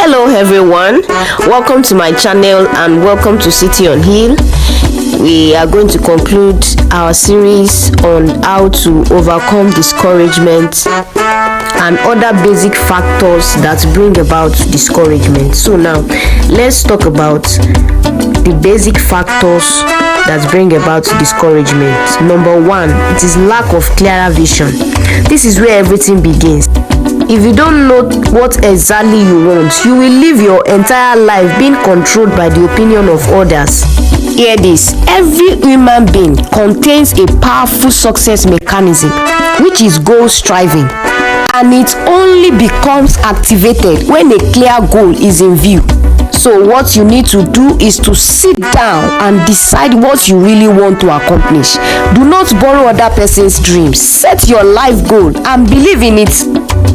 Hello everyone, welcome to my channel and welcome to City on Hill. We are going to conclude our series on how to overcome discouragement and other basic factors that bring about discouragement. So now let's talk about the basic factors that bring about discouragement. Number one, it is lack of clearer vision. This is where everything begins. If you don't know what exactly you want, you will live your entire life being controlled by the opinion of others. Hear this: every human being contains a powerful success mechanism, which is goal striving, and it only becomes activated when a clear goal is in view. So what you need to do is to sit down and decide what you really want to accomplish. Do not borrow other person's dreams. Set your life goal and believe in its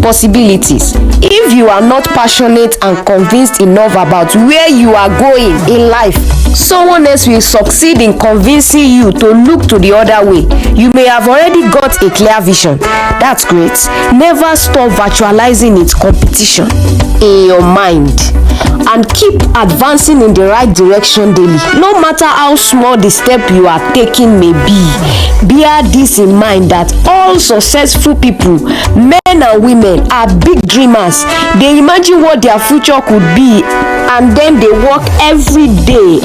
possibilities. If you are not passionate and convinced enough about where you are going in life, someone else will succeed in convincing you to look to the other way. You may have already got a clear vision. That's great. Never stop virtualizing its competition in your mind and keep advancing in the right direction daily, no matter how small the step you are taking may be. Bear this in mind that all successful people, men and women, are big dreamers. They imagine what their future could be and then they work every day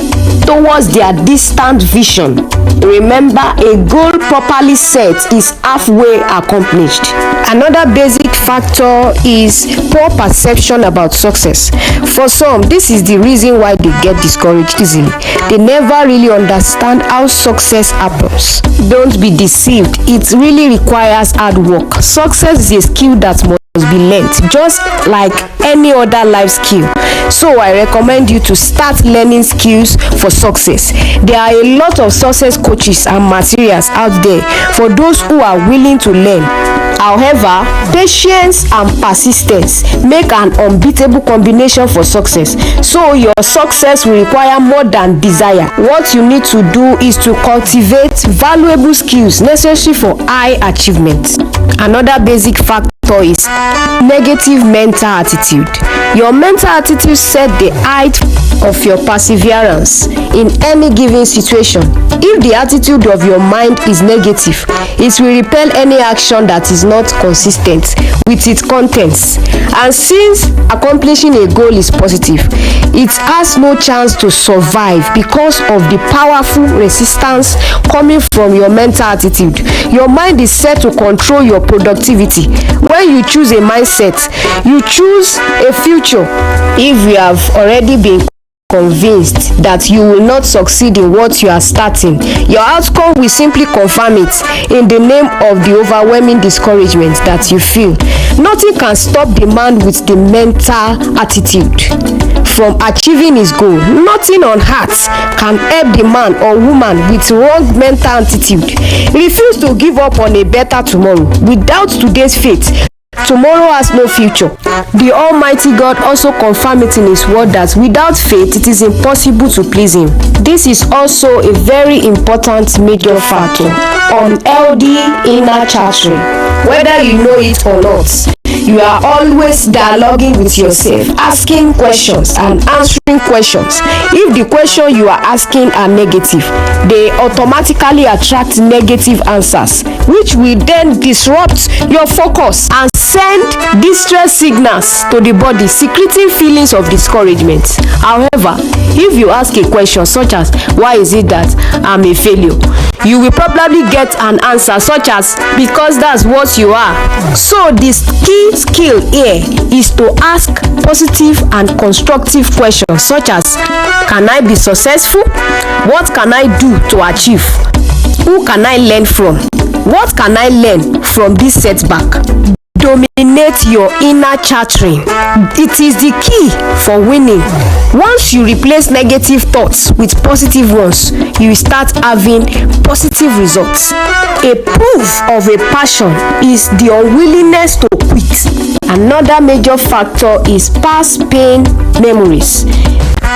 towards their distant vision. Remember, a goal properly set is halfway accomplished. Another basic factor is poor perception about success. For some, this is the reason why they get discouraged easily. They never really understand how success happens. Don't be deceived. It really requires hard work. Success is a skill that must be learned, just like any other life skill. So I recommend you to start learning skills for success. There are a lot of success coaches and materials out there for those who are willing to learn. However, patience and persistence make an unbeatable combination for success. So your success will require more than desire. What you need to do is to cultivate valuable skills necessary for high achievement. Another basic factor is negative mental attitude. Your mental attitude set the height of your perseverance in any given situation. If the attitude of your mind is negative, it will repel any action that is not consistent with its contents. And since accomplishing a goal is positive, it has no chance to survive because of the powerful resistance coming from your mental attitude. Your mind is set to control your productivity. When you choose a mindset, you choose a future. If you have already been convinced that you will not succeed in what you are starting, your outcome will simply confirm it in the name of the overwhelming discouragement that you feel. Nothing can stop the man with the mental attitude from achieving his goal. Nothing on earth can help the man or woman with wrong mental attitude. Refuse to give up on a better tomorrow. Without today's faith, tomorrow has no future. The Almighty God also confirmed it in His word that without faith it is impossible to please Him. This is also a very important major factor on healthy inner chattering. Whether you know it or not, you are always dialoguing with yourself, asking questions and answering questions. If the question you are asking are negative, they automatically attract negative answers, which will then disrupt your focus and send distress signals to the body, secreting feelings of discouragement. However, if you ask a question such as, why is it that I'm a failure? You will probably get an answer such as, because that's what you are. So this key skill here is to ask positive and constructive questions such as, can I be successful? What can I do to achieve? Who can I learn from? What can I learn from this setback? Dominate your inner chattering. It is the key for winning. Once you replace negative thoughts with positive ones, you will start having positive results. A proof of a passion is the unwillingness to quit. Another major factor is past pain memories.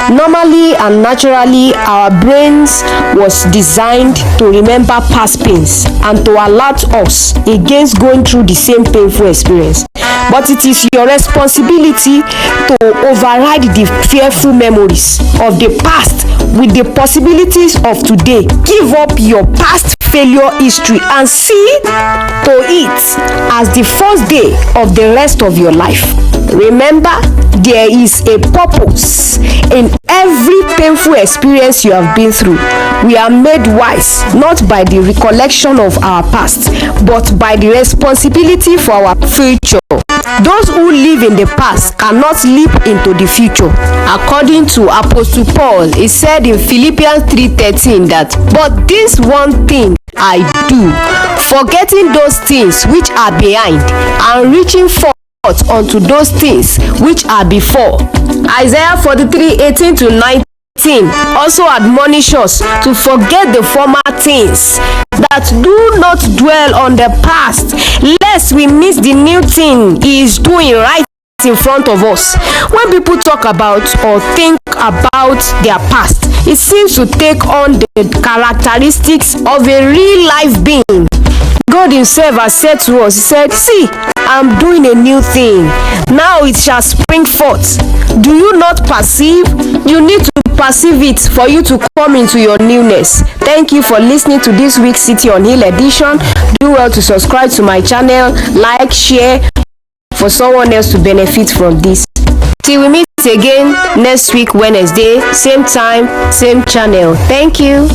Normally and naturally, our brains was designed to remember past pains and to alert us against going through the same painful experience. but it is your responsibility to override the fearful memories of the past with the possibilities of today. Give up your past failure history and see to it as the first day of the rest of your life. Remember, there is a purpose in every painful experience you have been through. We are made wise not by the recollection of our past, but by the responsibility for our future. Those who live in the past cannot leap into the future. According to Apostle Paul, he said in Philippians 3:13 that, "But this one thing I do, forgetting those things which are behind and reaching forth unto those things which are before." Isaiah 43:18-19 also admonish us to forget the former things, that do not dwell on the past, lest we miss the new thing he is doing right in front of us. When people talk about or think about their past, it seems to take on the characteristics of a real life being. God himself has said to us, he said, "See, I'm doing a new thing. Now it shall spring forth." Do you not perceive? You need to perceive it for you to come into your newness. Thank you for listening to this week's City on Hill edition. Do well to subscribe to my channel, like, share for someone else to benefit from this. Till we meet again next week Wednesday, same time, same channel. Thank you.